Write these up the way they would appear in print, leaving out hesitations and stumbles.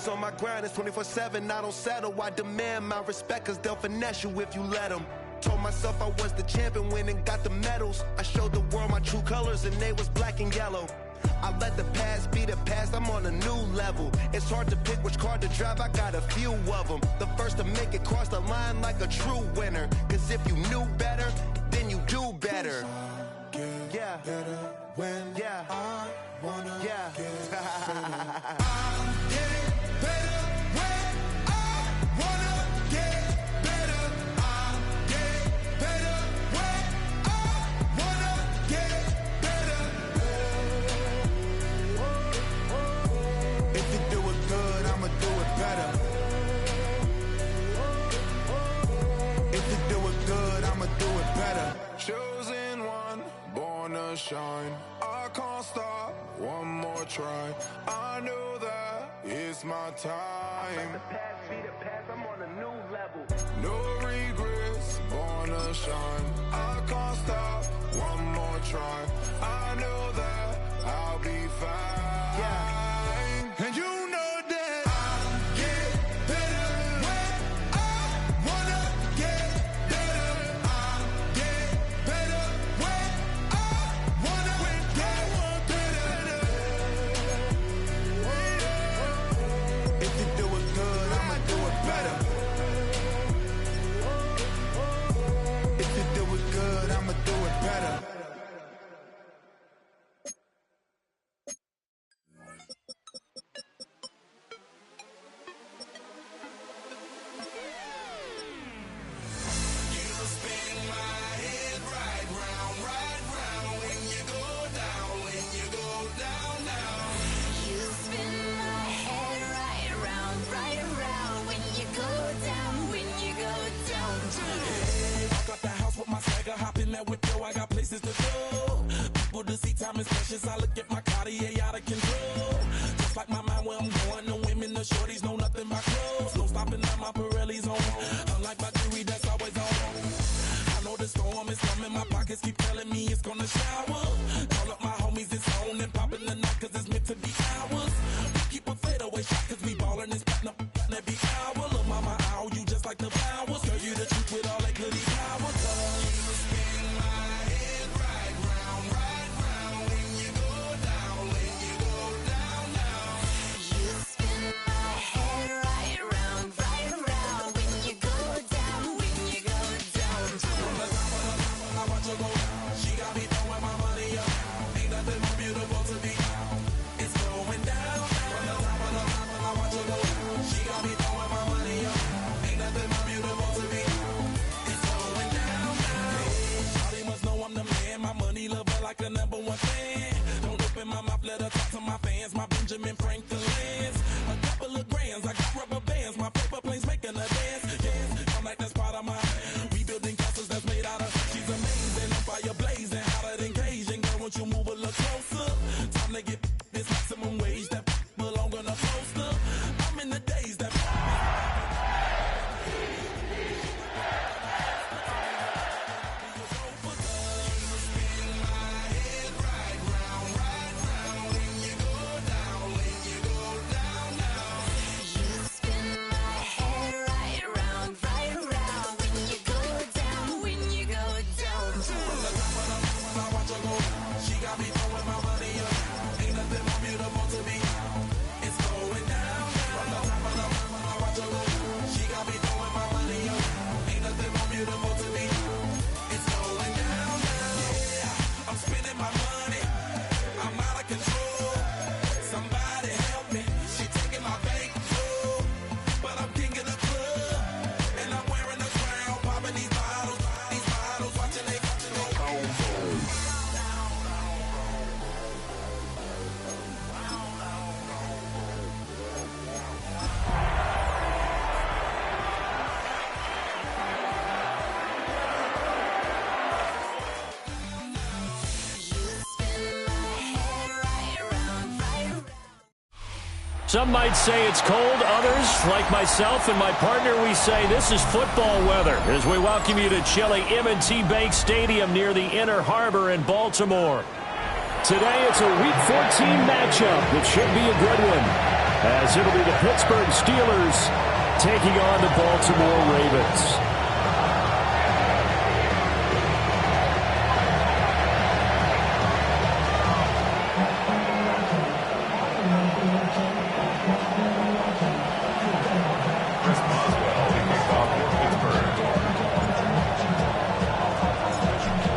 always on my grind, it's 24/7, I don't settle. I demand my respect, cause they'll finesse you if you let them. Told myself I was the champion, went and got the medals. I showed the world my true colors and they was black and yellow. I let the past be the past, I'm on a new level. It's hard to pick which car to drive, I got a few of them. The first to make it cross the line like a true winner. Cause if you knew better, then you do better. Yeah, better when I wanna get better. I get better when I wanna get better. I get better when I wanna get better. If you do it good, I'ma do it better. If you do it good, I'ma do it better. Chosen one, born to shine. I can't stop, one more try. I know that it's my time. Let the past be the past, I'm on a new level. No regrets, born to shine. I can't stop, one more try. I know that I'll be fine. Yeah. And you know that I'll get better when I wanna get better. I'll get better when I wanna get better. If you do it good, I'ma do it better. If you do it good, I'ma do it better. I got places to go. People to see, time is precious. I look at my Cartier out of control. Just like my mind where I'm going. The women, the shorties know nothing but clothes. No stopping at my Pirelli's on. Unlike my jewelry that's always on. I know the storm is coming. My pockets keep telling me it's gonna shower. Call up my homies, it's on and popping the night cause it's meant to be ours. We keep a fadeaway shot cause we ballin' and spittin' up every hour. Look mama, ow, you just like the flowers. Girl, you the truth with all that goody power. Like a number one fan. Don't open my mouth, let her talk to my fans. My Benjamin Franklin's. A couple of grands, I got rubber bands. My paper planes making a dance. Yes, I'm like that's part of my. We building castles that's made out of. She's amazing, I'm fire blazing, hotter than Cajun. Girl, won't you move a little closer? Time to get this maximum wage that belong on a poster. I'm in the days that. Some might say it's cold. Others, like myself and my partner, we say this is football weather as we welcome you to chilly M&T Bank Stadium near the Inner Harbor in Baltimore. Today it's a Week 14 matchup. It should be a good one. as it'll be the Pittsburgh Steelers taking on the Baltimore Ravens.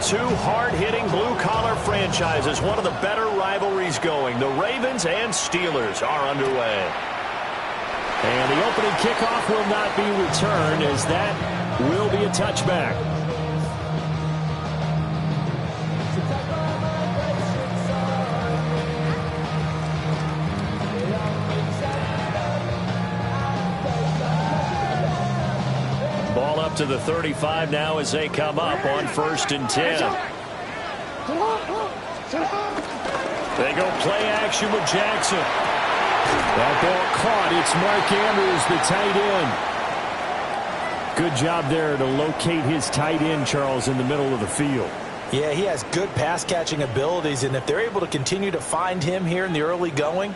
Two hard-hitting blue-collar franchises, one of the better rivalries going. The Ravens and Steelers are underway. And the opening kickoff will not be returned, as that will be a touchback. Ball up to the 35 now as they come up on 1st and 10. They go play action with Jackson. That ball caught. It's Mark Andrews, the tight end. Good job there to locate his tight end, Charles, in the middle of the field. Yeah, he has good pass-catching abilities, and if they're able to continue to find him here in the early going,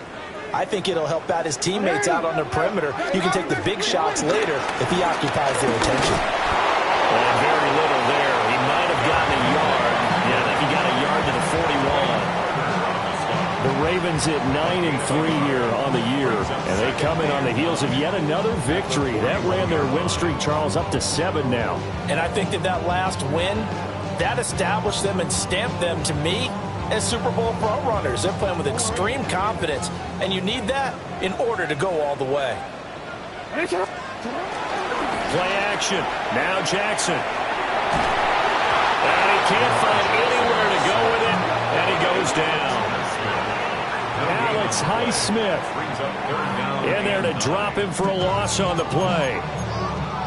I think it'll help out his teammates out on the perimeter. You can take the big shots later if he occupies their attention. Well, very little there. He might have gotten a yard. Yeah, I think he got a yard to the 41. The Ravens at 9-3 here on the year, and they come in on the heels of yet another victory. That ran their win streak, Charles, up to 7 now. And I think that last win, that established them and stamped them, to me, as Super Bowl front runners. They're playing with extreme confidence, and you need that in order to go all the way. Play action. Now Jackson. And he can't find anywhere to go with it, and he goes down. Alex Highsmith in there to drop him for a loss on the play.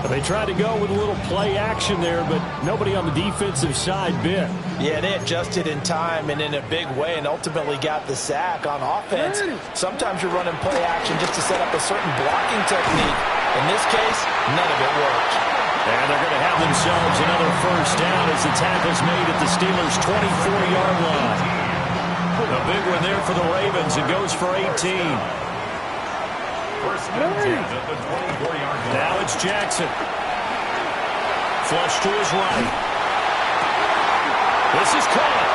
They tried to go with a little play action there, but nobody on the defensive side bit. Yeah, they adjusted in time and in a big way and ultimately got the sack on offense. Sometimes you're running play action just to set up a certain blocking technique. In this case, none of it worked. And they're going to have themselves another first down as the tackle's made at the Steelers' 24-yard line. A big one there for the Ravens. It goes for 18. Now it's Jackson. Flush to his right. This is caught.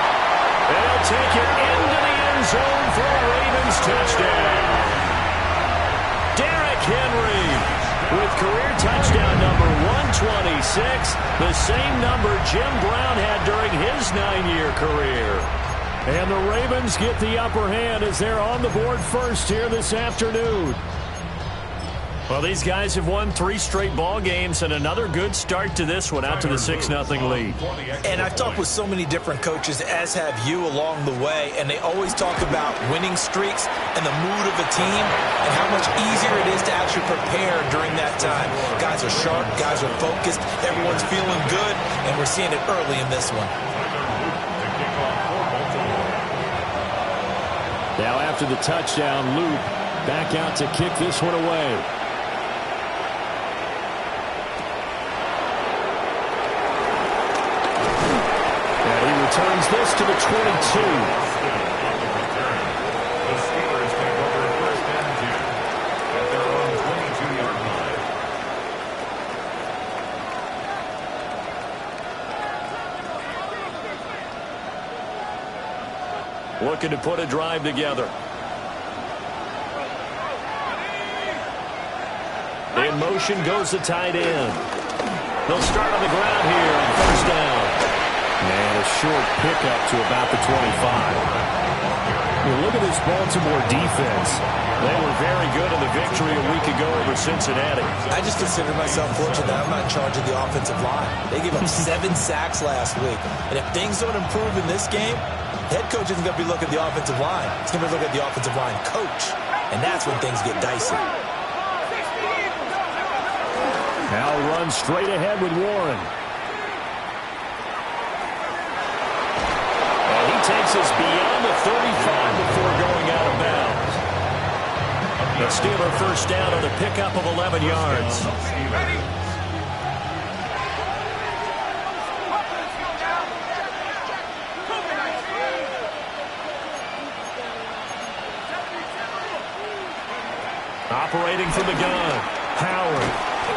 They'll take it into the end zone for a Ravens touchdown. Derrick Henry with career touchdown number 126, the same number Jim Brown had during his 9-year career. And the Ravens get the upper hand as they're on the board first here this afternoon. Well, these guys have won 3 straight ball games and another good start to this one out to the 6-0 lead. And I've talked with so many different coaches, as have you, along the way, and they always talk about winning streaks and the mood of a team and how much easier it is to actually prepare during that time. Guys are sharp, guys are focused, everyone's feeling good, and we're seeing it early in this one. Now after the touchdown, Luke back out to kick this one away. Turns this to the 22. The Steelers take over 1st and 10 at their own 22-yard line. Looking to put a drive together. In motion goes the tight end. They'll start on the ground here on 1st down. And a short pickup to about the 25. Look at this Baltimore defense. They were very good in the victory a week ago over Cincinnati. I just consider myself fortunate that I'm not in charge of the offensive line. They gave up 7 sacks last week. And if things don't improve in this game, head coach isn't going to be looking at the offensive line. He's going to be looking at the offensive line coach. And that's when things get dicey. Now run straight ahead with Warren. Takes us beyond the 35 before going out of bounds. The Steeler first down on a pickup of 11 yards. Operating from the gun, Howard.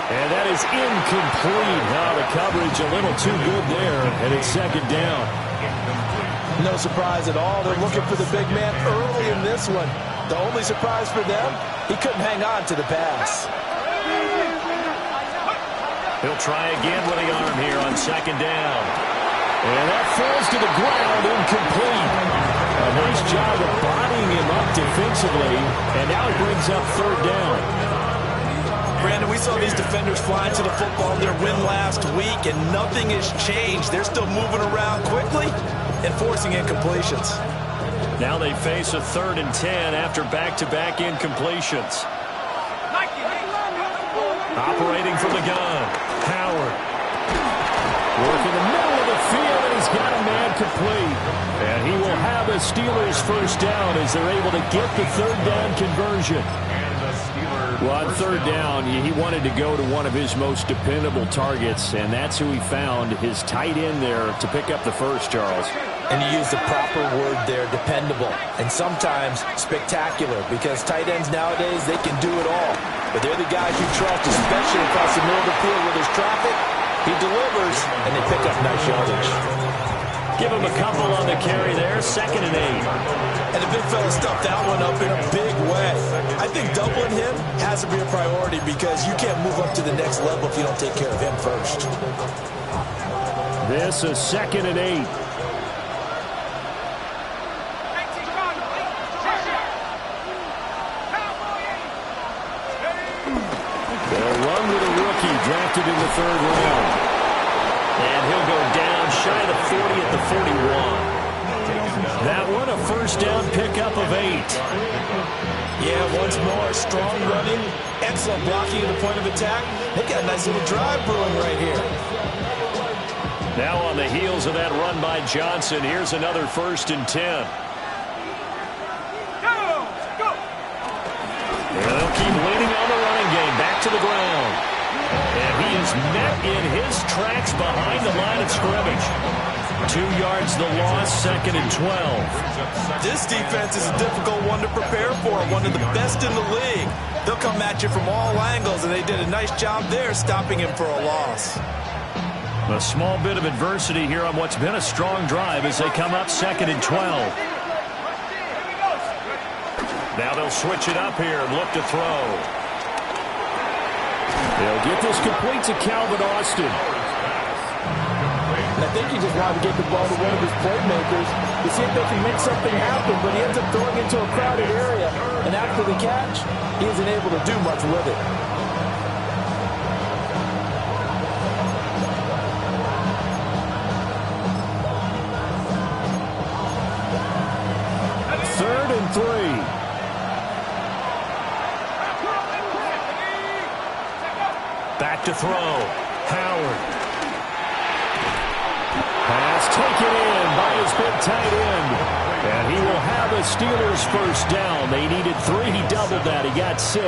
And that is incomplete. Now the coverage a little too good there, and it's second down. No surprise at all. They're looking for the big man early in this one. The only surprise for them, he couldn't hang on to the pass. He'll try again with the arm here on second down. And that falls to the ground, incomplete. A nice job of bodying him up defensively, and now it brings up third down. Brandon, we saw these defenders flying to the football in their win last week, and nothing has changed. They're still moving around quickly and forcing incompletions. Now they face a 3rd and 10 after back-to-back incompletions. Operating from the gun, Howard. Working the middle of the field, and he's got a man complete. And he will have a Steelers first down as they're able to get the third down conversion. Well, on third down, he wanted to go to one of his most dependable targets, and that's who he found, his tight end there, to pick up the first, Charles. And you use the proper word there, dependable, and sometimes spectacular, because tight ends nowadays, they can do it all. But they're the guys you trust, especially across the middle of the field where there's traffic. He delivers, and they pick up nice yardage. Give him a couple on the carry there, 2nd and 8. And the big fella stuffed that one up in a big way. I think doubling him has to be a priority because you can't move up to the next level if you don't take care of him first. This is 2nd and 8. They'll run with a rookie drafted in the 3rd round. And he'll go down shy of the 40 at the 41. That one, a first down pickup of 8. Yeah, once more, strong running, excellent blocking at the point of attack. They got a nice little drive brewing right here. Now on the heels of that run by Johnson, here's another 1st and 10. And they'll keep leaning on the running game, back to the ground. And he is met in his tracks behind the line of scrimmage. 2 yards the loss, 2nd and 12. This defense is a difficult one to prepare for, one of the best in the league. They'll come at you from all angles, and they did a nice job there stopping him for a loss. A small bit of adversity here on what's been a strong drive as they come up 2nd and 12. Now they'll switch it up here and look to throw. They'll get this complete to Calvin Austin. And I think he just wanted to get the ball to one of his playmakers to see if they can make something happen, but he ends up throwing into a crowded area. And after the catch, he isn't able to do much with it. Third and 3. Back to throw. Howard. Pass taken in by his big tight end. And he will have a Steelers first down. They needed 3. He doubled that. He got 6.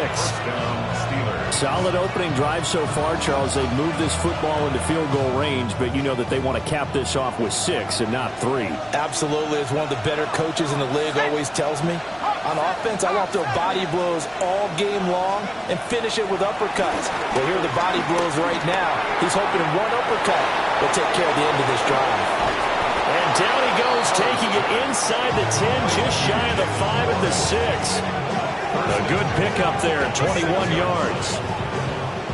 Solid opening drive so far, Charles. They've moved this football into field goal range, but you know that they want to cap this off with 6 and not 3. Absolutely. As one of the better coaches in the league always tells me, on offense, I want to throw body blows all game long and finish it with uppercuts. Well, here are the body blows right now. He's hoping one uppercut will take care of the end of this drive. And down he goes, taking it inside the 10, just shy of the 5 at the 6. A good pickup there, 21 yards.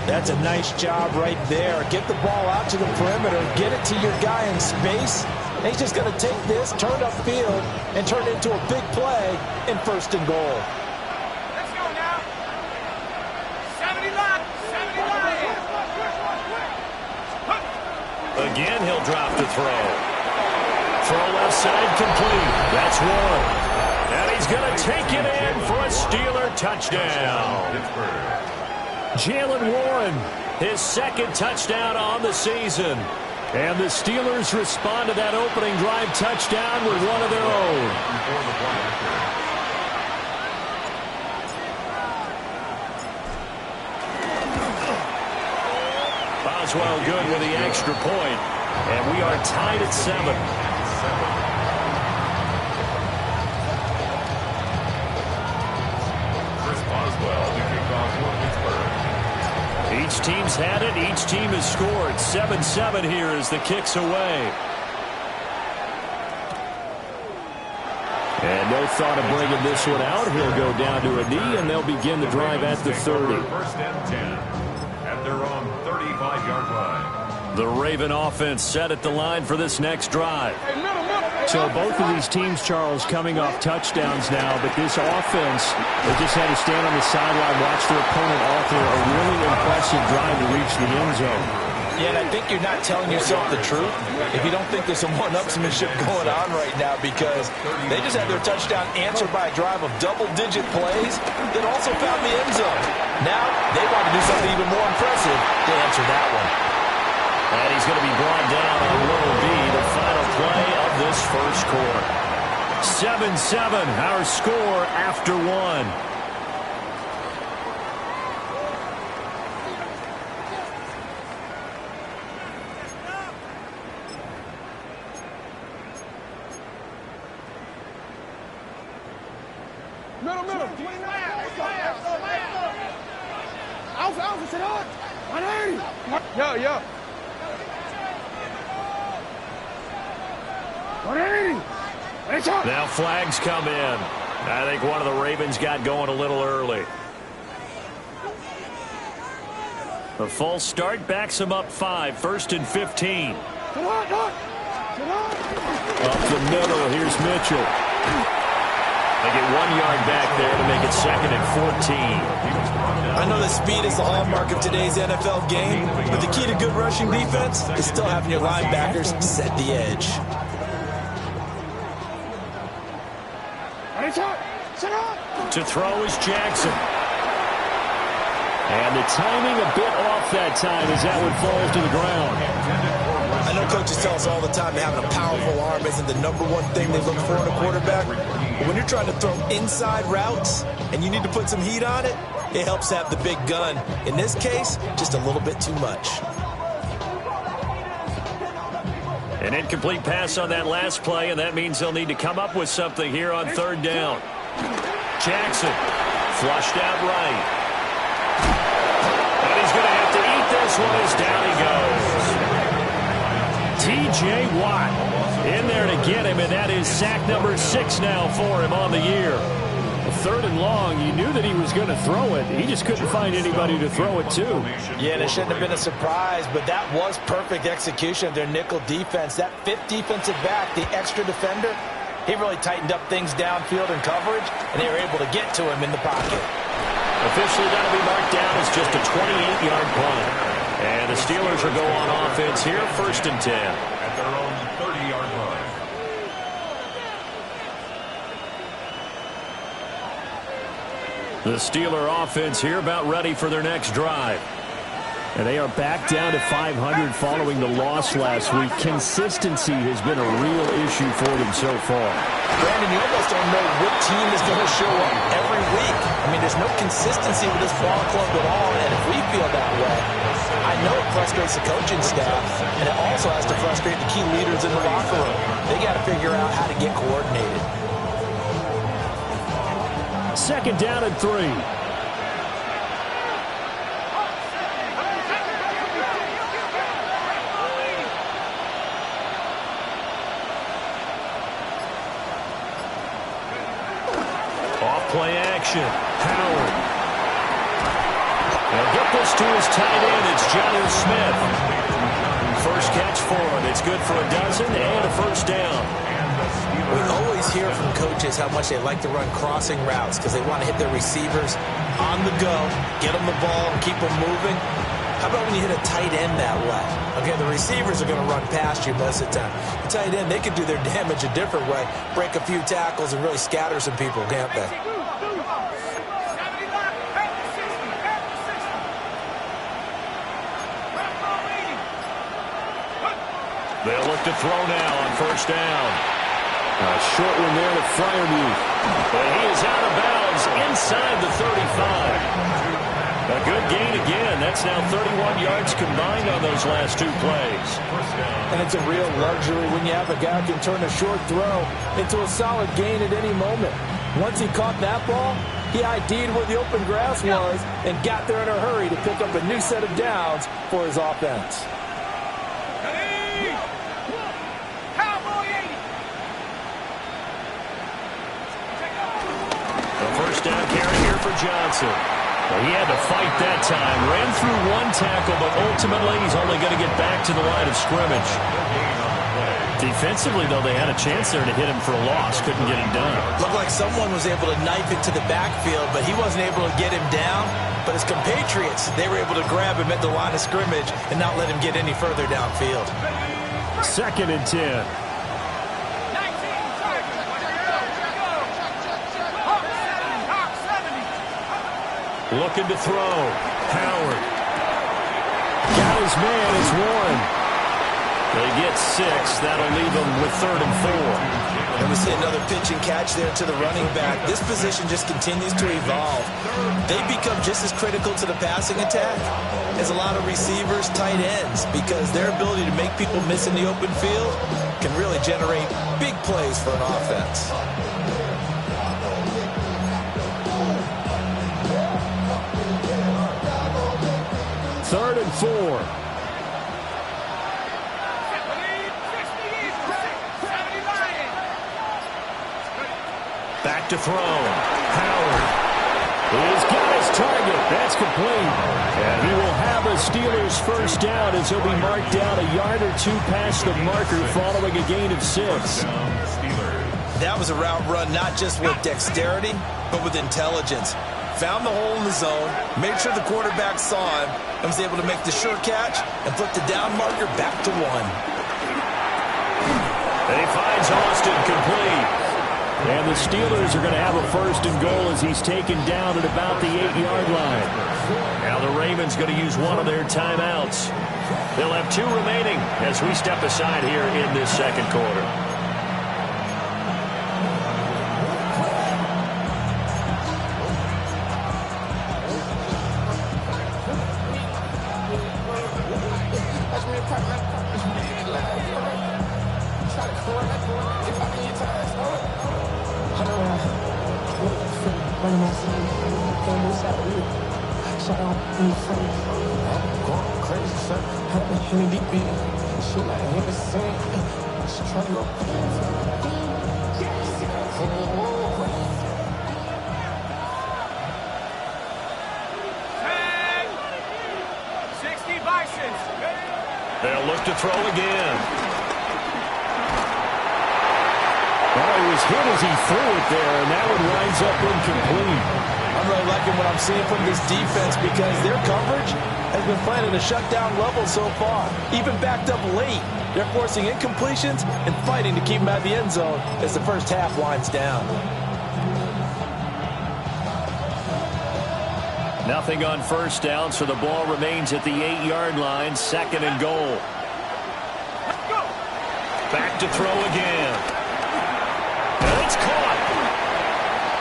That's a nice job right there. Get the ball out to the perimeter, get it to your guy in space. And he's just going to take this, turn upfield, and turn it into a big play in 1st and goal. Let's go now. 70 line. 70 line. Again, he'll drop the throw. Throw left side complete. That's one. And he's going to take it in for a Steeler touchdown. Jaylen Warren, his 2nd touchdown on the season. And the Steelers respond to that opening drive touchdown with one of their own. Boswell good with the extra point. And we are tied at 7. Chris Boswell, the Each team's had it. Each team has scored. 7-7 here as the kick's away. And no thought of bringing this one out. He'll go down to a knee, and they'll begin the drive at the 30. First and 10 at their own 35-yard line. The Raven offense set at the line for this next drive. So both of these teams, Charles, coming off touchdowns now, but this offense, they just had to stand on the sideline, watch their opponent author a really impressive drive to reach the end zone. Yeah, and I think you're not telling yourself the truth if you don't think there's some one-upsmanship going on right now, because they just had their touchdown answered by a drive of double-digit plays that also found the end zone. Now they want to do something even more impressive to answer that one. And he's going to be brought down on Little B, the final play of this first quarter. 7-7, our score after one. Middle. Alpha, sit on. 180. Yo. 180. Now flags come in. I think one of the Ravens got going a little early. The false start backs him up 5, 1st and 15. Up the middle, here's Mitchell. They get 1 yard back there to make it 2nd and 14. I know that speed is the hallmark of today's NFL game, but the key to good rushing defense is still having your linebackers set the edge. To throw is Jackson. And the timing a bit off that time as that one falls to the ground. I know coaches tell us all the time that having a powerful arm isn't the #1 thing they look for in a quarterback. But when you're trying to throw inside routes and you need to put some heat on it, it helps have the big gun. In this case, just a little bit too much. An incomplete pass on that last play, and that means they'll need to come up with something here on 3rd down. Jackson flushed out right. And he's going to have to eat this one as down he goes. T.J. Watt in there to get him, and that is sack number 6 now for him on the year. 3rd and long, you knew that he was going to throw it. He just couldn't find anybody to throw it to. Yeah, and it shouldn't have been a surprise, but that was perfect execution of their nickel defense. That 5th defensive back, the extra defender, he really tightened up things downfield in coverage, and they were able to get to him in the pocket. Officially going to be marked down as just a 28-yard punt. And the Steelers will go on offense here, 1st and 10. At their own 30-yard line. The Steeler offense here about ready for their next drive. And they are back down to 500 following the loss last week. Consistency has been a real issue for them so far. Brandon, you almost don't know what team is going to show up every week. I mean, there's no consistency with this ball club at all, and if we feel that way, I know it frustrates the coaching staff, and it also has to frustrate the key leaders in the locker room. They got to figure out how to get coordinated. 2nd down and 3. Play action. Howard. They'll get this to his tight end. It's Jonnu Smith. First catch for him. It's good for a dozen and a 1st down. We always hear from coaches how much they like to run crossing routes because they want to hit their receivers on the go, get them the ball, and keep them moving. How about when you hit a tight end that way? Okay, the receivers are going to run past you most of the time. The tight end, they can do their damage a different way, break a few tackles, and really scatter some people, can't they? They'll look to throw now on 1st down. A short one there to Freiermuth. But he is out of bounds inside the 35. A good gain again. That's now 31 yards combined on those last 2 plays. And it's a real luxury when you have a guy who can turn a short throw into a solid gain at any moment. Once he caught that ball, He ID'd where the open grass was and got there in a hurry to pick up a new set of downs for his offense. The first down carry here for Johnson. Well, he had to fight that time. Ran through one tackle, but ultimately he's only going to get back to the line of scrimmage. Defensively, though, they had a chance there to hit him for a loss. Couldn't get it done. Looked like someone was able to knife into the backfield, but he wasn't able to get him down. But his compatriots, they were able to grab him at the line of scrimmage and not let him get any further downfield. 2nd and 10. Looking to throw. Howard. Got his man. It's Warren. They get 6. That'll leave them with 3rd and 4. And we see another pitch and catch there to the running back. This position just continues to evolve. They become just as critical to the passing attack as a lot of receivers, tight ends, because their ability to make people miss in the open field can really generate big plays for an offense. Third and 4. Back to throw. Howard. He's got his target. That's complete. And he will have a Steelers first down as he'll be marked down a yard or two past the marker following a gain of 6. That was a route run not just with dexterity, but with intelligence. Found the hole in the zone, made sure the quarterback saw him, and was able to make the sure catch and put the down marker back to 1. And he finds Austin complete. And the Steelers are going to have a 1st and goal as he's taken down at about the 8-yard line. Now the Ravens going to use one of their timeouts. They'll have 2 remaining as we step aside here in this 2nd quarter. They'll look to throw again. Well, he was hit as he threw it there, and that one winds up incomplete. I'm really liking what I'm seeing from this defense because their coverage has been playing at a shutdown level so far. Even backed up late, they're forcing incompletions and fighting to keep them out of the end zone as the first half winds down. Nothing on first down, so the ball remains at the 8-yard line. 2nd and goal. Back to throw again. And it's caught.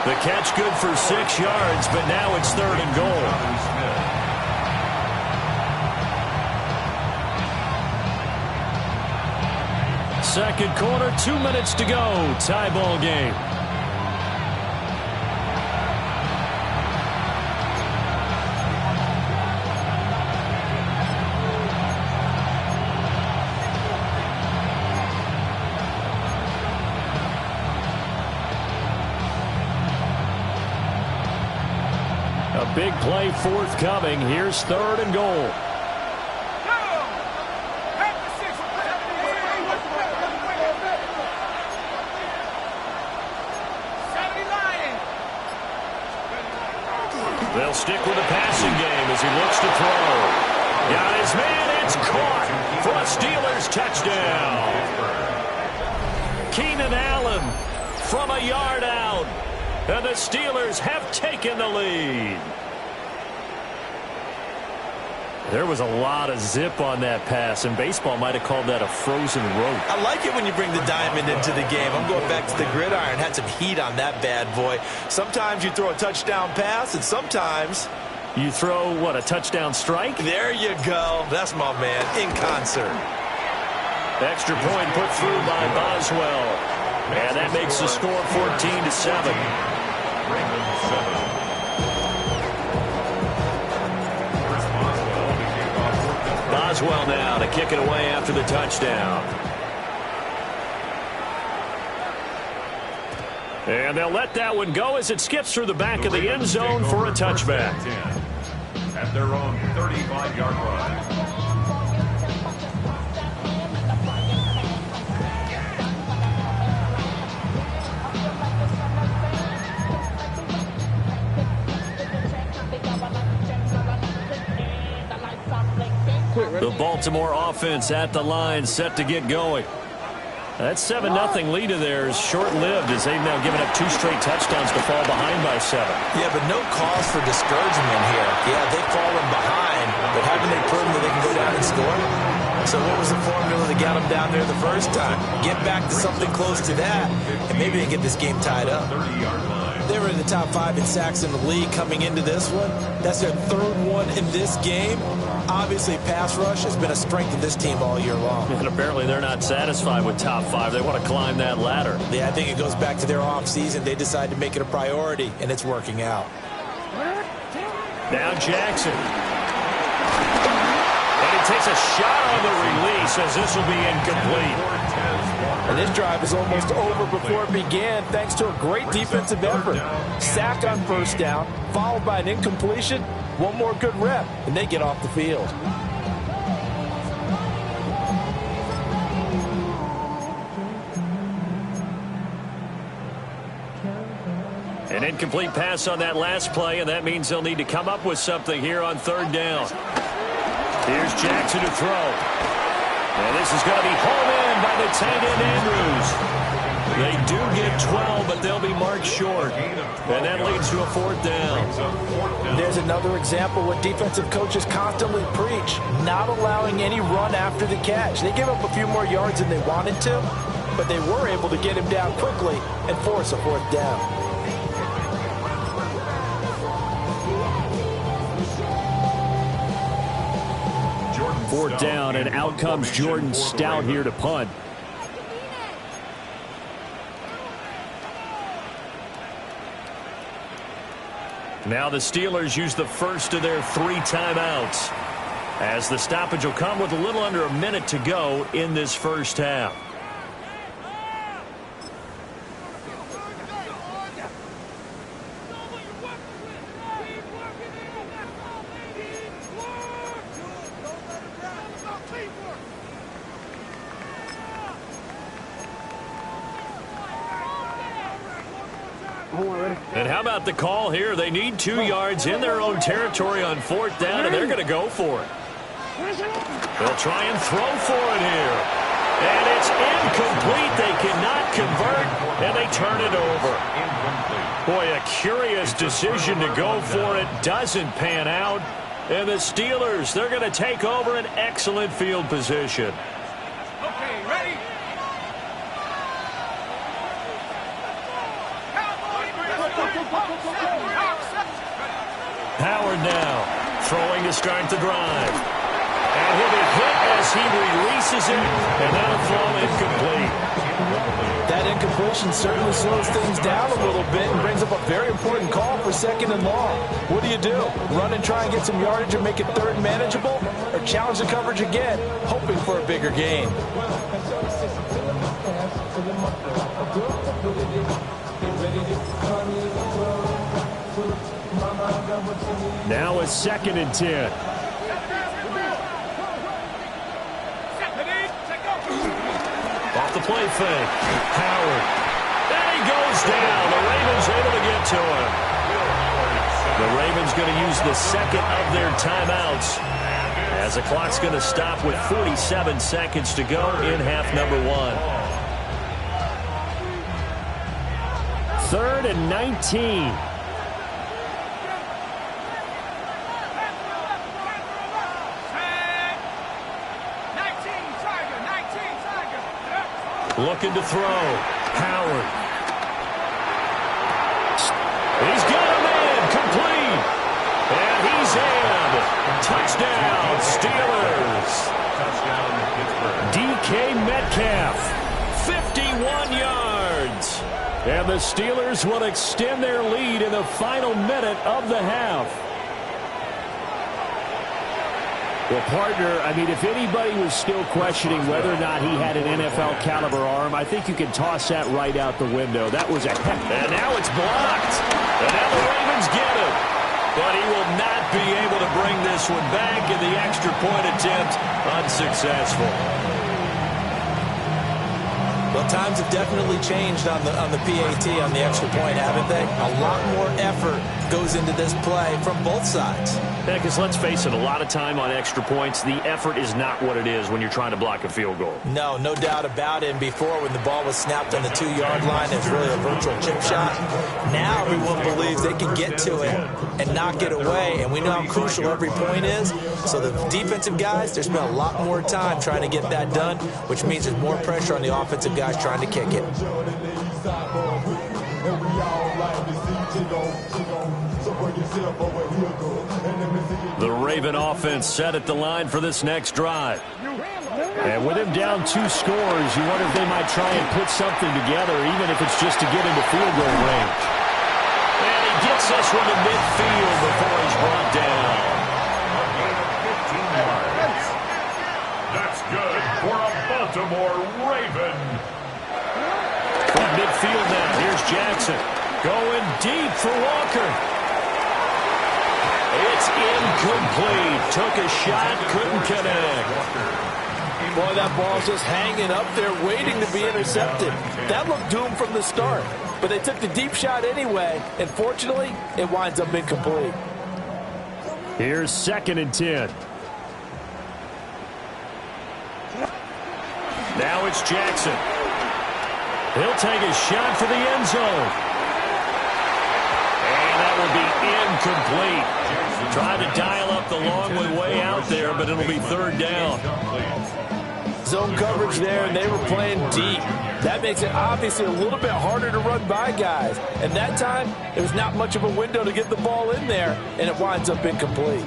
The catch good for 6 yards, but now it's 3rd and goal. Second quarter, 2 minutes to go. Tie ball game. A big play forthcoming. Here's 3rd and goal. They'll stick with the passing game as he looks to throw. Got his man. It's caught for a Steelers touchdown. Keenan Allen from a yard out. And the Steelers have taken the lead. There was a lot of zip on that pass, and baseball might have called that a frozen rope. I like it when you bring the diamond into the game. I'm going back to the gridiron. Had some heat on that bad boy. Sometimes you throw a touchdown pass, and sometimes you throw, what, a touchdown strike? There you go. That's my man, in concert. Extra point put through by Boswell. And that makes the score 14-7. Boswell now to kick it away after the touchdown. And they'll let that one go as it skips through the back of the end zone for a touchback. At their own 35-yard line. The Baltimore offense at the line, set to get going. That 7-0 lead of theirs short-lived as they've now given up 2 straight touchdowns to fall behind by 7. Yeah, but no cause for discouragement here. Yeah, they've fallen behind, but haven't they proven that they can go down and score? So what was the formula that got them down there the first time? Get back to something close to that, and maybe they can get this game tied up. They were in the top 5 in sacks in the league coming into this one. That's their 3rd one in this game. Obviously, pass rush has been a strength of this team all year long. And apparently they're not satisfied with top 5. They want to climb that ladder. Yeah, I think it goes back to their offseason. They decided to make it a priority, and it's working out. Now Jackson. And he takes a shot on the release as this will be incomplete. And this drive is almost over before it began thanks to a great defensive effort. Sack on first down, followed by an incompletion. One more good rep, and they get off the field. An incomplete pass on that last play, and that means they'll need to come up with something here on 3rd down. Here's Jackson to throw. And this is going to be home in by the tight end Andrews. They do get 12, but they'll be marked short. And that leads to a 4th down. There's another example what defensive coaches constantly preach, not allowing any run after the catch. They gave up a few more yards than they wanted to, but they were able to get him down quickly and force a 4th down. Fourth down, and out comes Jordan Stout here to punt. Now the Steelers use the first of their 3 timeouts, as the stoppage will come with a little under a minute to go in this first half. And how about the call here? They need 2 yards in their own territory on 4th down, and they're going to go for it. They'll try and throw for it here. And it's incomplete. They cannot convert, and they turn it over. Boy, a curious decision to go for it. Doesn't pan out. And the Steelers, they're going to take over an excellent field position. Okay, ready? Howard now throwing to start the drive. And he'll be hit as he releases it, and that'll fall incomplete. That incompletion certainly slows things down a little bit and brings up a very important call for 2nd and long. What do? Run and try and get some yardage and make it 3rd manageable, or challenge the coverage again, hoping for a bigger gain? Now it's 2nd and 10. Off the play fake. Howard. And he goes down. The Ravens able to get to him. The Ravens going to use the 2nd of their timeouts, as the clock's going to stop with 47 seconds to go in half number 1. 3rd and 19. Looking to throw. Howard. He's got him in. Complete. And he's in. Touchdown, Steelers. Touchdown, Pittsburgh. DK Metcalf, 51 yards. And the Steelers will extend their lead in the final minute of the half. Well, partner, I mean, if anybody was still questioning whether or not he had an NFL caliber arm, I think you can toss that right out the window. That was a heck. And now it's blocked. And now the Ravens get him. But he will not be able to bring this one back, and the extra point attempt unsuccessful. Well, times have definitely changed on the PAT, on the extra point, haven't they? A lot more effort goes into this play from both sides. Yeah, because let's face it, a lot of time on extra points, the effort is not what it is when you're trying to block a field goal. No doubt about it. And before, when the ball was snapped on the 2-yard line, it's really a virtual chip shot. Now everyone believes they can get to it and knock it away, and we know how crucial every point is. So the defensive guys, they spent a lot more time trying to get that done, which means there's more pressure on the offensive guys trying to kick it. The Raven offense set at the line for this next drive. And with him down 2 scores, you wonder if they might try and put something together, even if it's just to get into field goal range. And he gets this one to midfield before he's brought down. 15 yards. That's good for a Baltimore Raven. From midfield now, here's Jackson. Going deep for Walker. It's incomplete. Took a shot, couldn't connect. Boy, that ball's just hanging up there waiting to be intercepted. That looked doomed from the start. But they took the deep shot anyway, and fortunately, it winds up incomplete. Here's 2nd and 10. Now it's Jackson. He'll take a shot for the end zone. And that will be incomplete. Trying to dial up the long way out there, but it'll be 3rd down. Zone coverage there, and they were playing deep. That makes it obviously a little bit harder to run by guys. And that time, there was not much of a window to get the ball in there, and it winds up incomplete.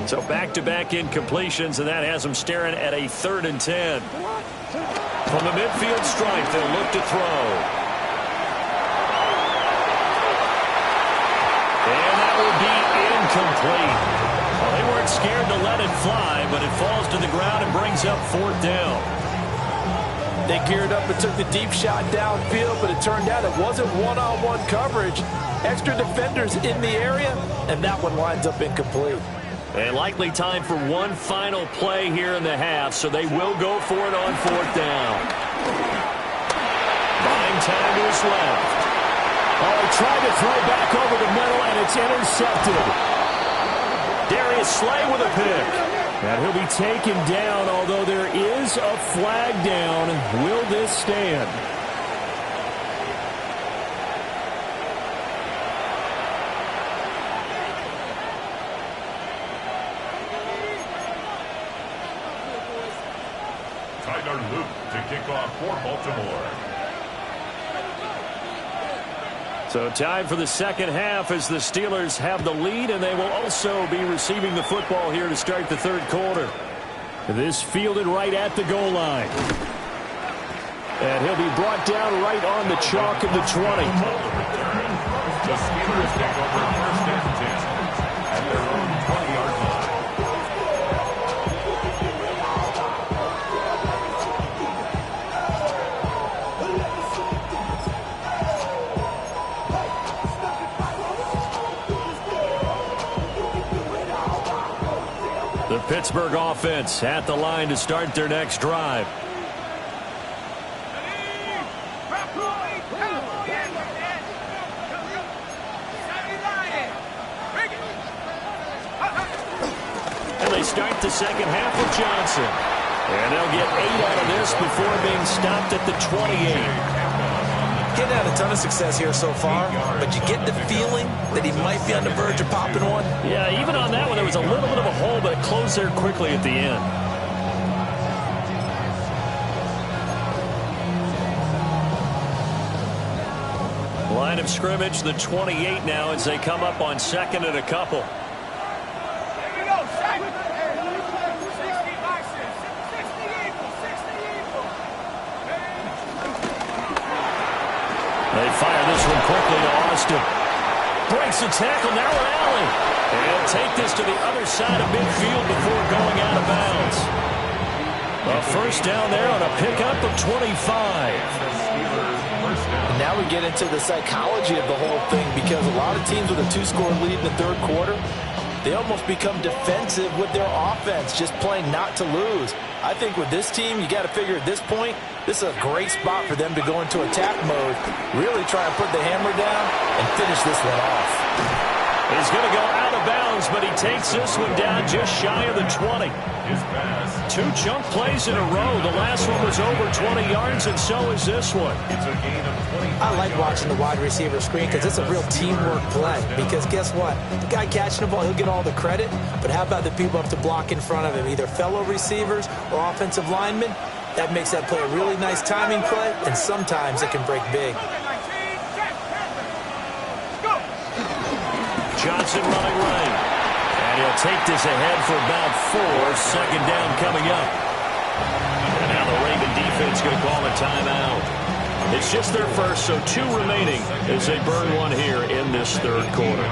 So back-to-back incompletions, and that has them staring at a 3rd and 10. From the midfield stripe, they'll look to throw. And that will be incomplete. Well, they weren't scared to let it fly, but it falls to the ground and brings up 4th down. They geared up and took the deep shot downfield, but it turned out it wasn't one-on-one coverage. Extra defenders in the area, and that one winds up incomplete. And likely time for one final play here in the half, so they will go for it on 4th down. Buying time to his left. Oh, he tried to throw back over the middle, and it's intercepted. Darius Slay with a pick. And he'll be taken down, although there is a flag down. Will this stand? Tyler Luke to kick off for Baltimore. So time for the 2nd half as the Steelers have the lead, and they will also be receiving the football here to start the 3rd quarter. This fielded right at the goal line. And he'll be brought down right on the chalk of the 20. The Steelers take over 1st and 10 at their own 20-yard line. The Pittsburgh offense at the line to start their next drive. And they start the 2nd half with Johnson. And they'll get 8 out of this before being stopped at the 28. Getting had a ton of success here so far, but you get the feeling that he might be on the verge of popping one. Yeah, even on that one, there was a little bit of a hole, but it closed there quickly at the end. Line of scrimmage, the 28 now as they come up on 2nd and a couple. They fire this one quickly to Austin. breaks the tackle. Now Allen. And take this to the other side of midfield before going out of bounds. A first down there on a pickup of 25. And now we get into the psychology of the whole thing, because a lot of teams with a 2-score lead in the third quarter, they almost become defensive with their offense, just playing not to lose. I think with this team, you got to figure at this point, this is a great spot for them to go into attack mode, really try and put the hammer down and finish this one off. He's going to go out of bounds, but he takes this one down just shy of the 20. 2 chunk plays in a row. The last one was over 20 yards, and so is this one. I like watching the wide receiver screen because it's a real teamwork play. Because guess what? The guy catching the ball, he'll get all the credit. But how about the people have to block in front of him, either fellow receivers or offensive linemen? That makes that play a really nice timing play, and sometimes it can break big. Johnson running right. And he'll take this ahead for about 4. Second down coming up. And now the Raven defense going to call a timeout. It's just their first, so 2 remaining as they burn one here in this third quarter.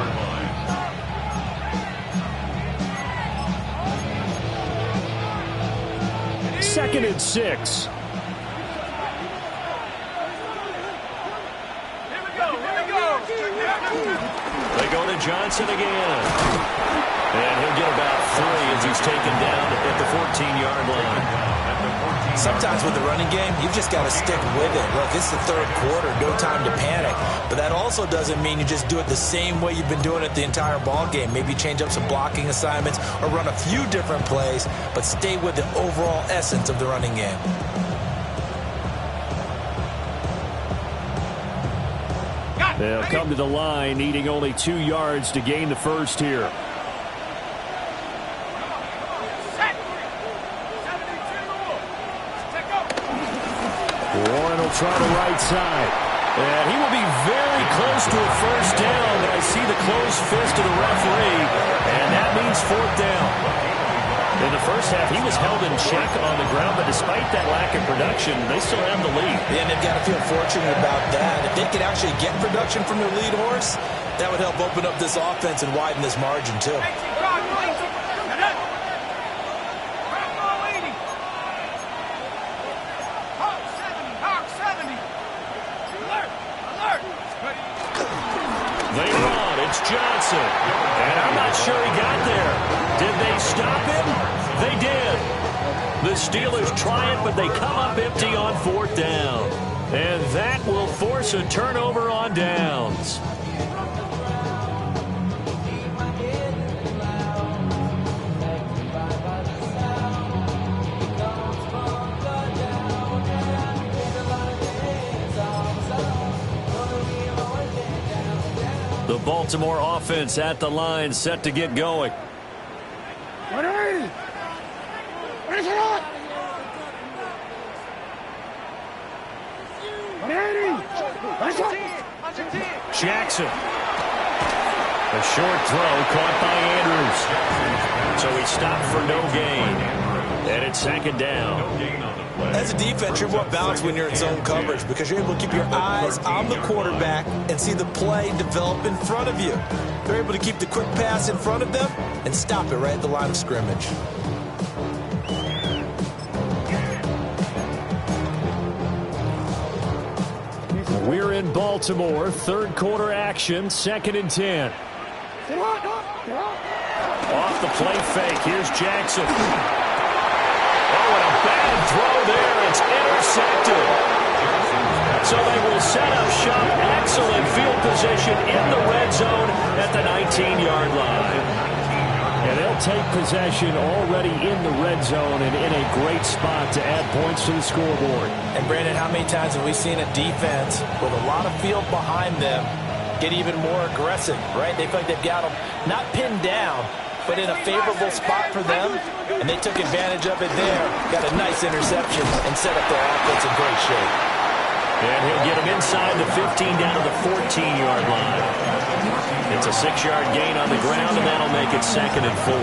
Second and 6. They go to Johnson again. And he'll get about 3 as he's taken down at the 14-yard line. Sometimes with the running game, you've just got to stick with it. Look, it's the third quarter, no time to panic. But that also doesn't mean you just do it the same way you've been doing it the entire ball game. Maybe change up some blocking assignments or run a few different plays, but stay with the overall essence of the running game. They'll come to the line, needing only 2 yards to gain the first here. Warren will try the right side. And he will be very close to a first down. I see the closed fist of the referee, and that means 4th down. In the first half, he was held in check on the ground, but despite that lack of production, they still have the lead. And they've got to feel fortunate about that. If they could actually get production from their lead horse, that would help open up this offense and widen this margin, too. They run. It's Johnson. And I'm not sure he got there. Did they stop him? They did. The Steelers try it, but they come up empty on 4th down. And that will force a turnover on downs. The Baltimore offense at the line, set to get going. Jackson. A short throw caught by Andrews. So he stopped for no gain. And it's 2nd down. As a defense, you're more balanced when you're in zone coverage because you're able to keep your eyes on the quarterback and see the play develop in front of you. They're able to keep the quick pass in front of them and stop it right at the line of scrimmage. We're in Baltimore, third quarter action, 2nd and 10. Off the play fake, here's Jackson. Oh, and a bad throw there. It's intercepted. So they will set up shop. Excellent field position in the red zone at the 19-yard line. And they'll take possession already in the red zone and in a great spot to add points to the scoreboard. And, Brandon, how many times have we seen a defense with a lot of field behind them get even more aggressive, right? They feel like they've got them not pinned down, but in a favorable spot for them, and they took advantage of it there. Got a nice interception and set up their offense in great shape. And he'll get them inside the 15 down to the 14-yard line. It's a 6-yard gain on the ground, and that'll make it 2nd and 4.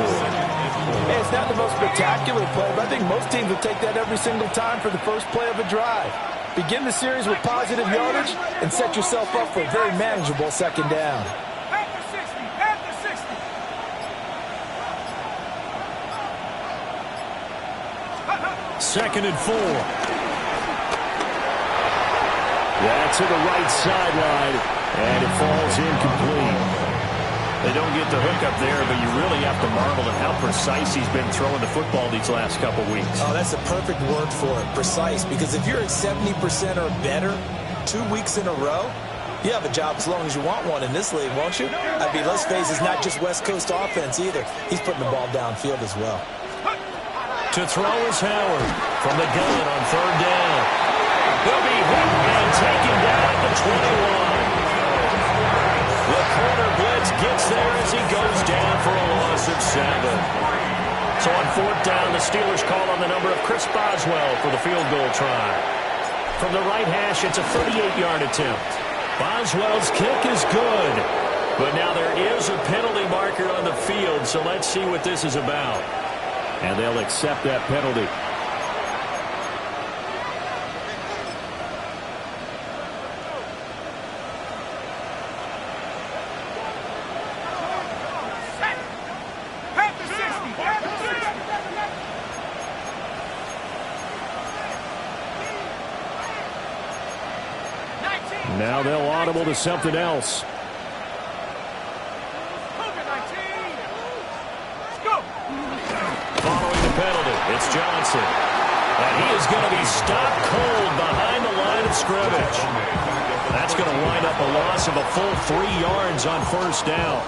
Hey, it's not the most spectacular play, but I think most teams will take that every single time for the first play of a drive. Begin the series with positive yardage and set yourself up for a very manageable 2nd down. 2nd and 4. That's to the right sideline, and it falls incomplete. They don't get the hook up there, but you really have to marvel at how precise he's been throwing the football these last couple weeks. Oh, that's the perfect word for it, precise, because if you're at 70% or better 2 weeks in a row, you have a job as long as you want one in this league, won't you? I mean, let's face it, it's not just West Coast offense either. He's putting the ball downfield as well. To throw is Howard from the gun on 3rd down. He'll be hit and taken down at the 21. The corner blitz gets there as he goes down for a loss of 7. So on 4th down, the Steelers call on the number of Chris Boswell for the field goal try. From the right hash, it's a 38-yard attempt. Boswell's kick is good. But now there is a penalty marker on the field, so let's see what this is about. And they'll accept that penalty. Now they'll audible to something else. Following the penalty, it's Johnson. And he is going to be stopped cold behind the line of scrimmage. That's going to wind up a loss of a full 3 yards on 1st down.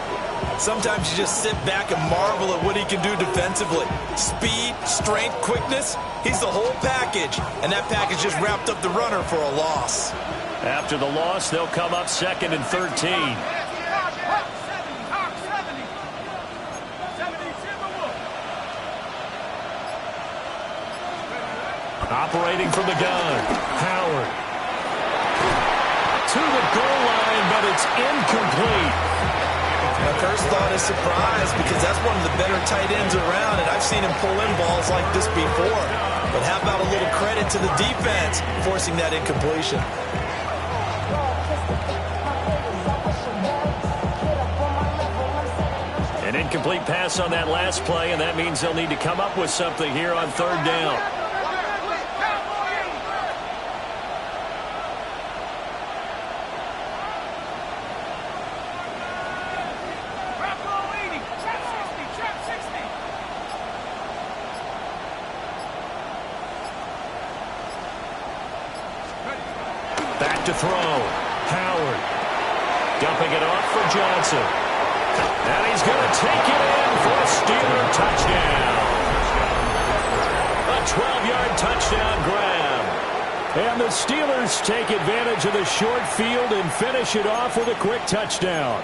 Sometimes you just sit back and marvel at what he can do defensively. Speed, strength, quickness, he's the whole package. And that package just wrapped up the runner for a loss. After the loss, they'll come up 2nd and 13. Operating from the gun, Howard. To the goal line, but it's incomplete. My first thought is surprise, because that's one of the better tight ends around, and I've seen him pull in balls like this before. But how about a little credit to the defense forcing that incompletion? An incomplete pass on that last play, and that means they'll need to come up with something here on 3rd down. Back to throw. Howard. Dumping it off for Johnson. And he's going to take it in for a Steeler touchdown. A 12-yard touchdown grab. And the Steelers take advantage of the short field and finish it off with a quick touchdown.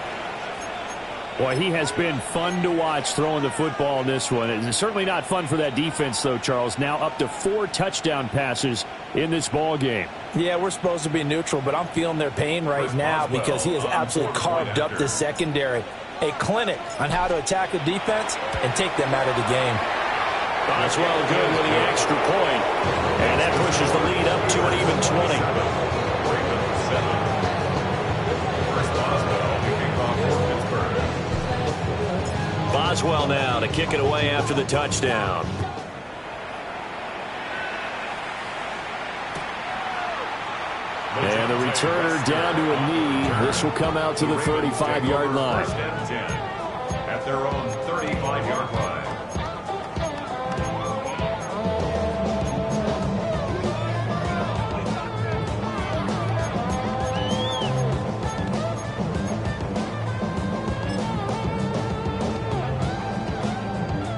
Boy, he has been fun to watch throwing the football in this one. It's certainly not fun for that defense, though, Charles. Now up to 4 touchdown passes in this ball game. Yeah, we're supposed to be neutral, but I'm feeling their pain right now because he has absolutely carved up the secondary. A clinic on how to attack a defense and take them out of the game. Boswell good with the extra point. And that pushes the lead up to an even 20. Boswell now to kick it away after the touchdown. And the returner down to a knee. This will come out to the 35-yard line. At their own 35-yard line.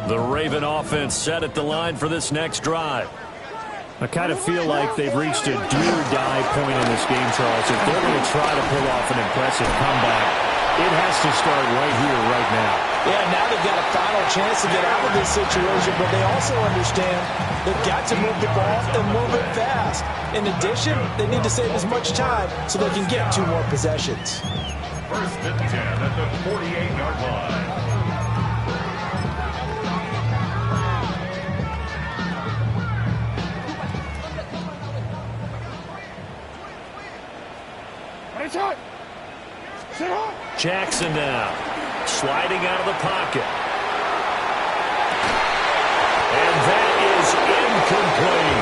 The Raven offense set at the line for this next drive. I kind of feel like they've reached a do-or-die point in this game, Charles. If they're going to try to pull off an impressive comeback, it has to start right here, right now. Yeah, now they've got a final chance to get out of this situation, but they also understand they've got to move the ball and move it fast. In addition, they need to save as much time so they can get 2 more possessions. 1st and 10 at the 48-yard line. Jackson now, sliding out of the pocket. And that is incomplete.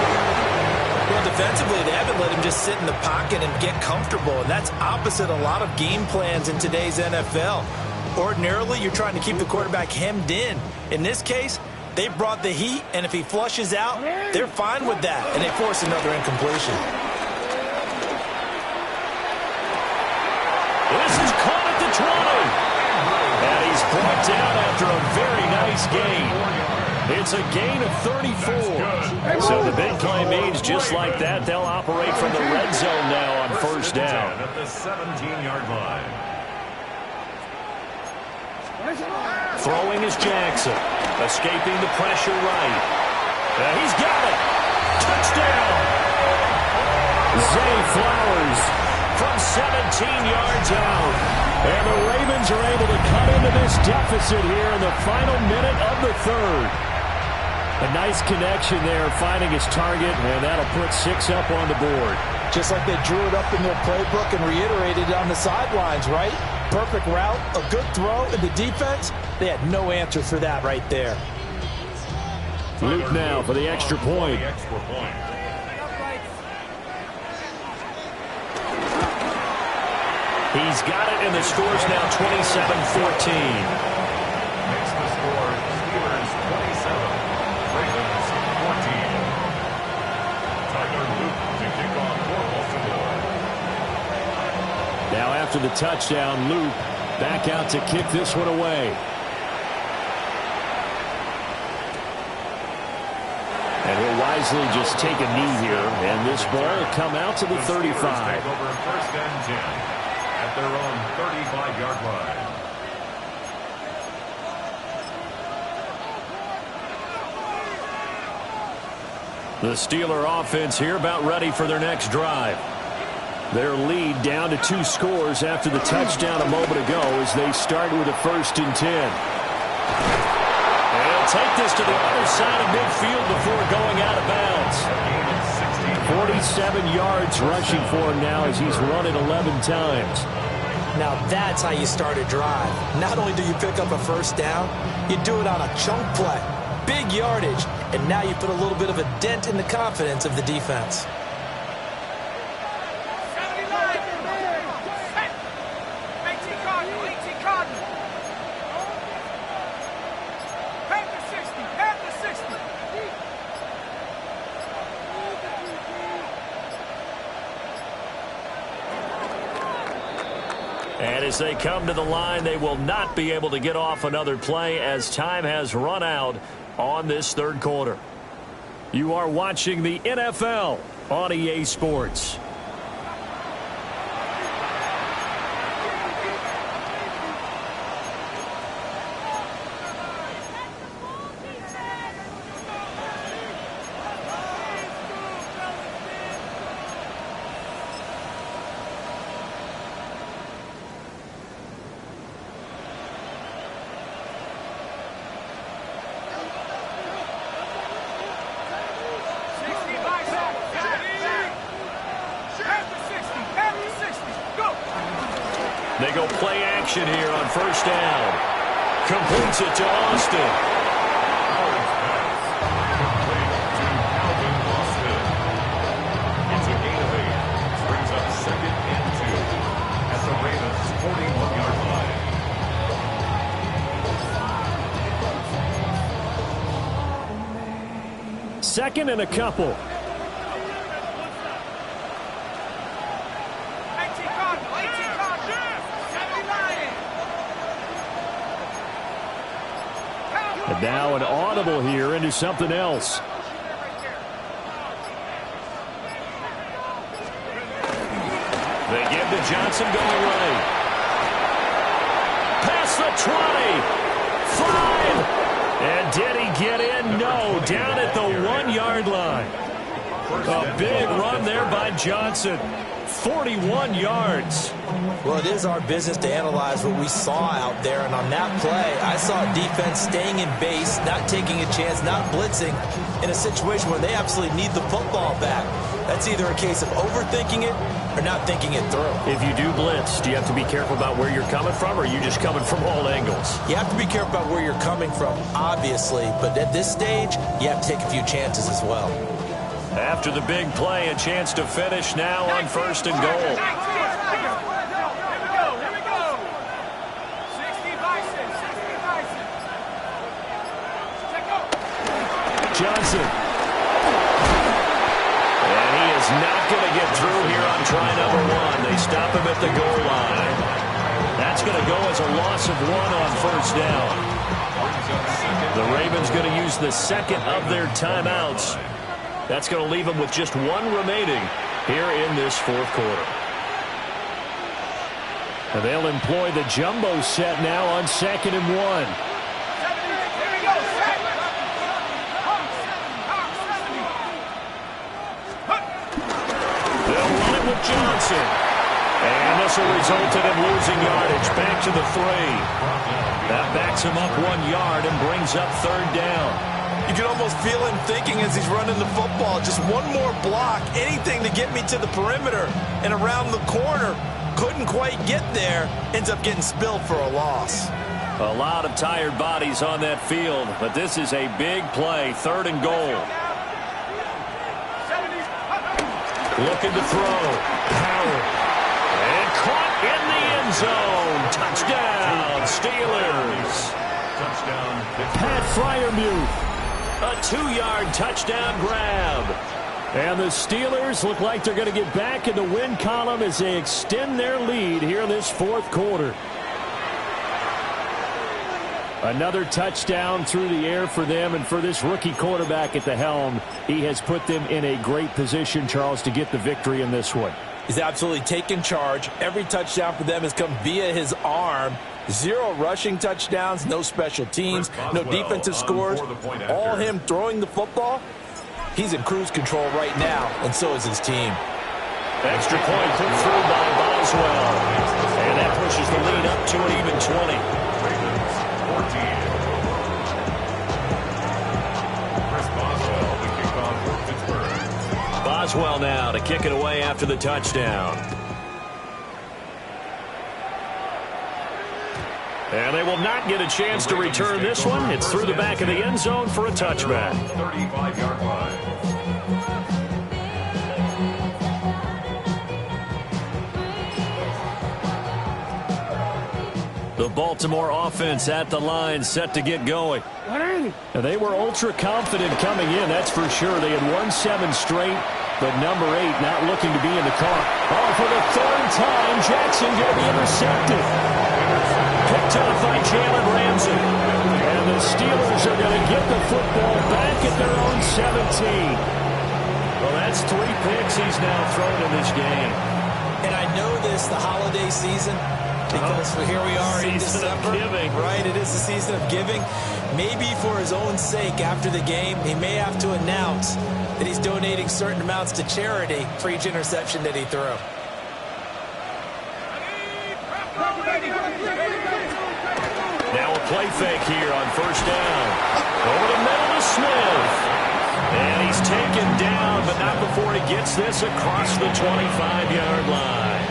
defensively, they haven't let him just sit in the pocket and get comfortable, and that's opposite a lot of game plans in today's NFL. Ordinarily, you're trying to keep the quarterback hemmed in. In this case, they brought the heat, and if he flushes out, they're fine with that, and they force another incompletion. This is caught at the 20. And he's brought down after a very nice gain. It's a gain of 34. So the big play means just like that, they'll operate from the red zone now on first down. At the 17-yard line. Throwing is Jackson. Escaping the pressure right. He's got it. Touchdown. Zay Flowers from 17 yards out. And the Ravens are able to cut into this deficit here in the final minute of the third. A nice connection there, finding his target, and that'll put 6 up on the board. Just like they drew it up in their playbook and reiterated it on the sidelines, right? Perfect route, a good throw, and the defense, they had no answer for that right there. Luke now for the extra point. He's got it, and the score's now 27-14. Makes the score Steelers 27, Ravens 14. Tyler Luke to kick off for Baltimore. Now after the touchdown, Luke back out to kick this one away. And he'll wisely just take a knee here, and this ball will come out to the 35. Take over first and 10 at their own 35-yard line. The Steeler offense here about ready for their next drive. Their lead down to 2 scores after the touchdown a moment ago as they start with a 1st and 10. And he'll take this to the other side of midfield before going out of bounds. 47 yards rushing for him now as he's run it 11 times. Now that's how you start a drive. Not only do you pick up a first down, you do it on a chunk play. Big yardage, and now you put a little bit of a dent in the confidence of the defense. And as they come to the line, they will not be able to get off another play as time has run out on this third quarter. You are watching the NFL on EA Sports. They go play action here on first down. Completes it to Austin. It's a gain of 8. Brings up 2nd and 2 at the Ravens 41-yard line. 2nd and a couple. And now an audible here into something else. They give to Johnson going right. Past the 20. 5. And did he get in? No. Down at the 1-yard line. A big run there by Johnson. 41 yards. Well, it is our business to analyze what we saw out there, and on that play, I saw defense staying in base, not taking a chance, not blitzing, in a situation where they absolutely need the football back. That's either a case of overthinking it or not thinking it through. If you do blitz, do you have to be careful about where you're coming from, or are you just coming from all angles? You have to be careful about where you're coming from, obviously, but at this stage, you have to take a few chances as well. After the big play, a chance to finish now on 1st and goal. Johnson. And he is not going to get through here on try number 1. They stop him at the goal line. That's going to go as a loss of 1 on 1st down. The Ravens going to use the second of their timeouts. That's going to leave them with just 1 remaining here in this 4th quarter. And they'll employ the jumbo set now on 2nd and 1. Johnson. And this will result in him losing yardage. Back to the 3. That backs him up 1 yard and brings up 3rd down. You can almost feel him thinking as he's running the football. Just one more block, anything to get me to the perimeter and around the corner. Couldn't quite get there. Ends up getting spilled for a loss. A lot of tired bodies on that field, but this is a big play. 3rd and goal. Looking to throw. Howard. And caught in the end zone. Touchdown, Steelers. Touchdown. Pat Freiermuth. A 2-yard touchdown grab. And the Steelers look like they're going to get back in the win column as they extend their lead here in this 4th quarter. Another touchdown through the air for them, and for this rookie quarterback at the helm, he has put them in a great position, Charles, to get the victory in this one. He's absolutely taken charge. Every touchdown for them has come via his arm. 0 rushing touchdowns, no special teams, no defensive scores. All him throwing the football. He's in cruise control right now, and so is his team. Extra point put through by Boswell. And that pushes the lead up to an even 20. Boswell now to kick it away after the touchdown. And they will not get a chance to return this one. It's through the back of the end zone for a touchback. 35-yard line. The Baltimore offense at the line, set to get going. Now, they were ultra confident coming in, that's for sure. They had won 7 straight, but number 8 not looking to be in the car. Oh, for the 3rd time, Jackson going to be intercepted. Picked off by Jalen Ramsey. And the Steelers are going to get the football back at their own 17. Well, that's 3 picks he's now thrown in this game. And I know this, the holiday season, because here we are in December. Right, it is the season of giving. Maybe for his own sake, after the game, he may have to announce that he's donating certain amounts to charity for each interception that he threw. Now a play fake here on 1st down. Over the middle to Smith. And he's taken down, but not before he gets this across the 25-yard line.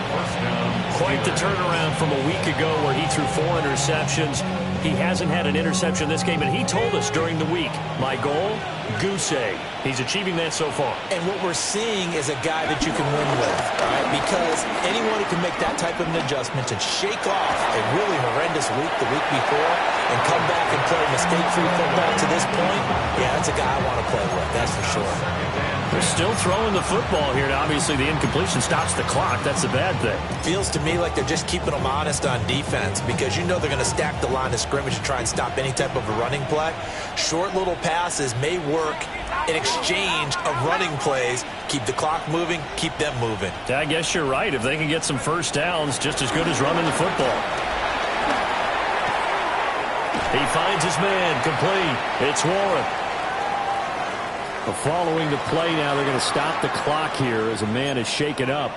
Quite the turnaround from a week ago where he threw 4 interceptions. He hasn't had an interception this game, and he told us during the week, my goal, goose egg. He's achieving that so far. And what we're seeing is a guy that you can win with, right? Because anyone who can make that type of an adjustment and shake off a really horrendous week the week before and come back and play mistake-free football to this point, yeah, that's a guy I want to play with, that's for sure. They're still throwing the football here. Obviously, the incompletion stops the clock. That's a bad thing. Feels to me like they're just keeping them honest on defense because you know they're going to stack the line of scrimmage and try and stop any type of a running play. Short little passes may work in exchange of running plays. Keep the clock moving, keep them moving. I guess you're right. If they can get some 1st downs, just as good as running the football. He finds his man, complete. It's Warren. Following the play now, they're going to stop the clock here as a man is shaken up.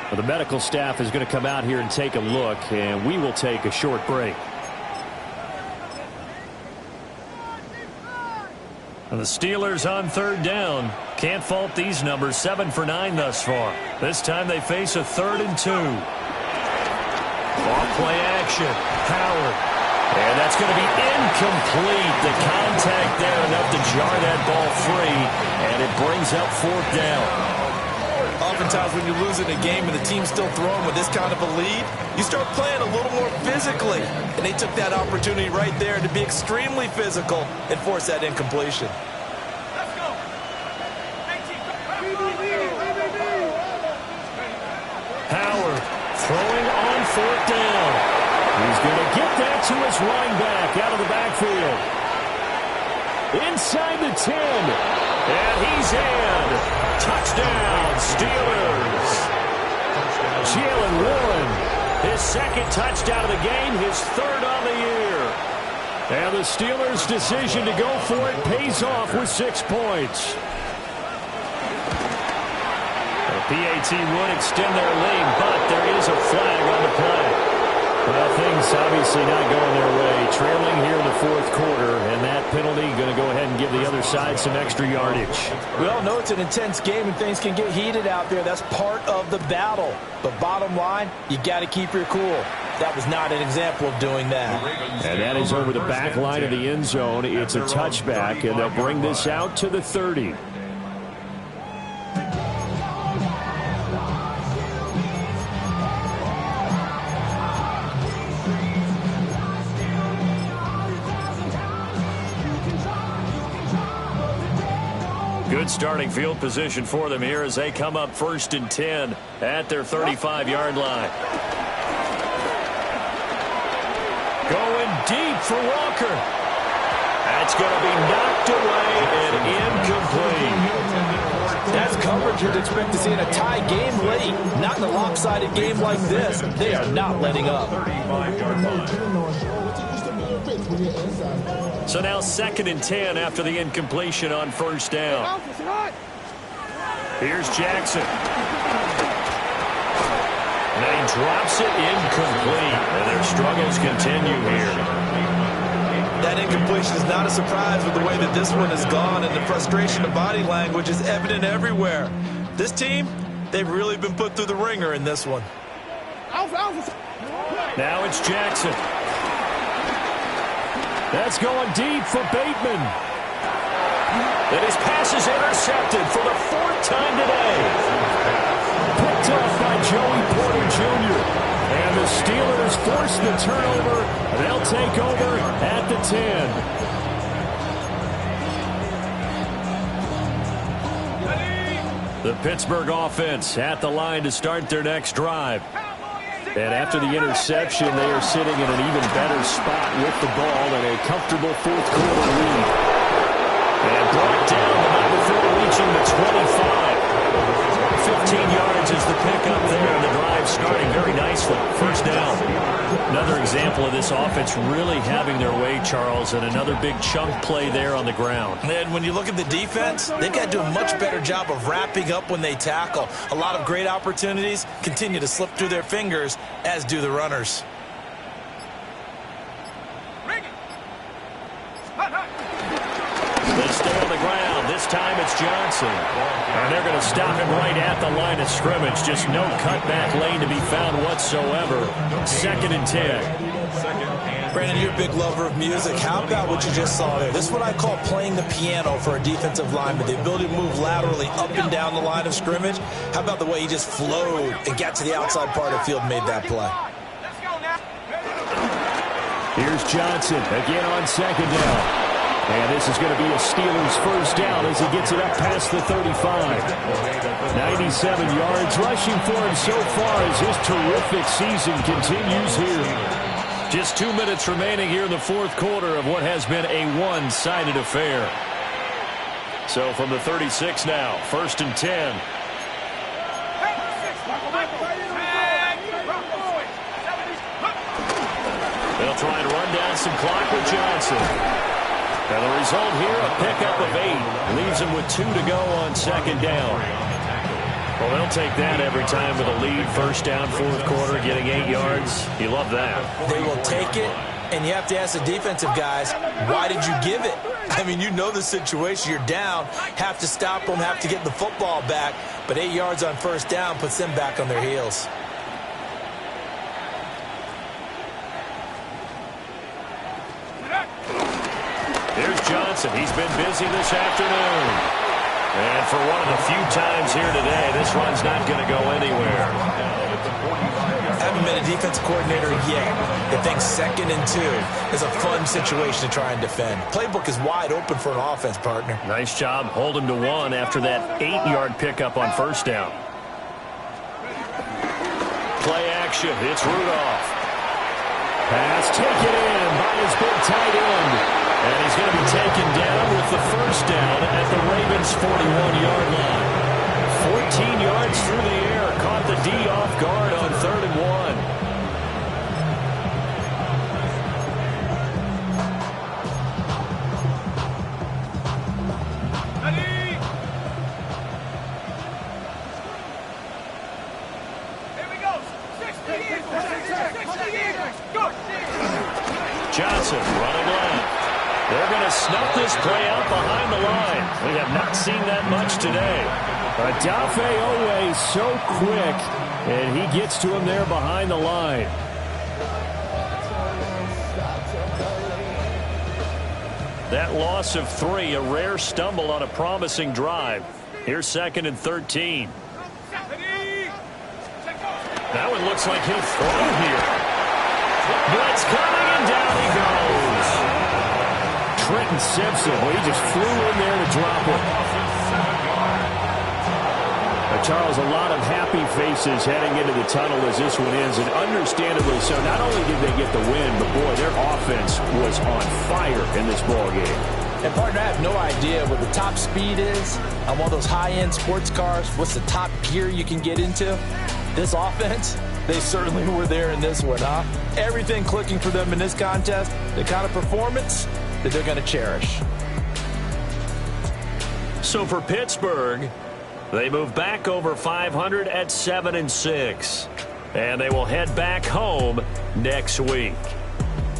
Well, the medical staff is going to come out here and take a look, and we will take a short break. And the Steelers on 3rd down. Can't fault these numbers. 7 for 9 thus far. This time they face a 3rd and 2. Off play action. Howard. And that's going to be incomplete. The contact there enough to jar that ball free, and it brings up fourth down. Oftentimes when you're losing a game and the team's still throwing with this kind of a lead, you start playing a little more physically. And they took that opportunity right there to be extremely physical and force that incompletion. Howard throwing on fourth down. He's going to get that to his running back out of the backfield. Inside the 10. And he's in. Touchdown, Steelers. Jalen Warren, his second touchdown of the game, his third on the year. And the Steelers' decision to go for it pays off with 6 points. The PAT would extend their lead, but there is a flag on the play. Well, things obviously not going their way. Trailing here in the fourth quarter, and that penalty going to go ahead and give the other side some extra yardage. We all know it's an intense game and things can get heated out there. That's part of the battle. But bottom line, you got to keep your cool. That was not an example of doing that. And that is over the back line of the end zone. It's a touchback, and they'll bring this out to the 30. Good starting field position for them here as they come up 1st and 10 at their 35-yard line. Going deep for Walker. That's going to be knocked away and incomplete. That's coverage you'd expect to see in a tie game late. Not in a lopsided game like this. They are not letting up. So now 2nd and 10 after the incompletion on 1st down. Here's Jackson. And he drops it incomplete. And their struggles continue here. That incompletion is not a surprise with the way that this one has gone, and the frustration of body language is evident everywhere. This team, they've really been put through the ringer in this one. Now it's Jackson. That's going deep for Bateman. And his pass is intercepted for the 4th time today. Picked up by Joey Porter Jr. And the Steelers force the turnover. They'll take over at the 10. The Pittsburgh offense at the line to start their next drive. And after the interception, they are sitting in an even better spot with the ball and a comfortable fourth quarter lead. And brought down before reaching the 25. 15 yards is the pickup there, and the drive starting very nicely. 1st down. Another example of this offense really having their way, Charles, and another big chunk play there on the ground. And when you look at the defense, they've got to do a much better job of wrapping up when they tackle. A lot of great opportunities continue to slip through their fingers, as do the runners. They stay on the ground. This time it's Johnson. And they're going to stop him right at the line of scrimmage. Just no cutback lane to be found whatsoever. 2nd and 10. Brandon, you're a big lover of music. How about what you just saw there? This is what I call playing the piano for a defensive lineman. The ability to move laterally up and down the line of scrimmage. How about the way he just flowed and got to the outside part of the field and made that play? Here's Johnson again on 2nd down. And this is going to be a Steelers 1st down as he gets it up past the 35. 97 yards rushing for him so far as his terrific season continues here. Just 2 minutes remaining here in the fourth quarter of what has been a one-sided affair. So from the 36 now, 1st and 10. They'll try and run down some clock with Johnson. And the result here, a pickup of 8. Leaves him with 2 to go on 2nd down. Well, they'll take that every time with a lead. 1st down, 4th quarter, getting 8 yards. You love that. They will take it, and you have to ask the defensive guys, why did you give it? I mean, you know the situation. You're down, have to stop them, have to get the football back. But 8 yards on 1st down puts them back on their heels. Here's Johnson. He's been busy this afternoon. And for one of the few times here today, this run's not going to go anywhere. Haven't been a defensive coordinator yet. I think 2nd and 2 is a fun situation to try and defend. Playbook is wide open for an offense, partner. Nice job. Hold him to 1 after that 8-yard pickup on first down. Play action. It's Rudolph. Pass taken in by his big tight end. And he's going to be taken down with the first down at the Ravens' 41-yard line. 14 yards through the air. Caught the D off guard on 3rd and 1. Johnson running left. They're going to snuff this play out behind the line. We have not seen that much today. Odafe Owe so quick, and he gets to him there behind the line. That loss of 3, a rare stumble on a promising drive. Here's 2nd and 13. That one looks like he'll throw here. Blitz coming, and down he goes. Trenton Simpson, well, he just flew in there to drop it. Charles, a lot of happy faces heading into the tunnel as this one ends, and understandably so. Not only did they get the win, but, boy, their offense was on fire in this ballgame. And, partner, I have no idea what the top speed is on one of those high-end sports cars. What's the top gear you can get into? This offense, they certainly were there in this one, huh? Everything clicking for them in this contest, the kind of performance that they're going to cherish. So for Pittsburgh, they move back over 500 at 7-6. And they will head back home next week.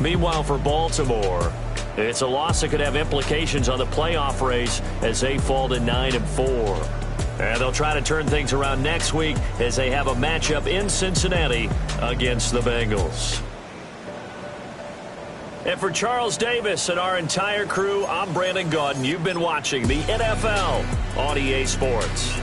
Meanwhile, for Baltimore, it's a loss that could have implications on the playoff race as they fall to 9-4. And they'll try to turn things around next week as they have a matchup in Cincinnati against the Bengals. And for Charles Davis and our entire crew, I'm Brandon Gaudin. You've been watching the NFL on EA Sports.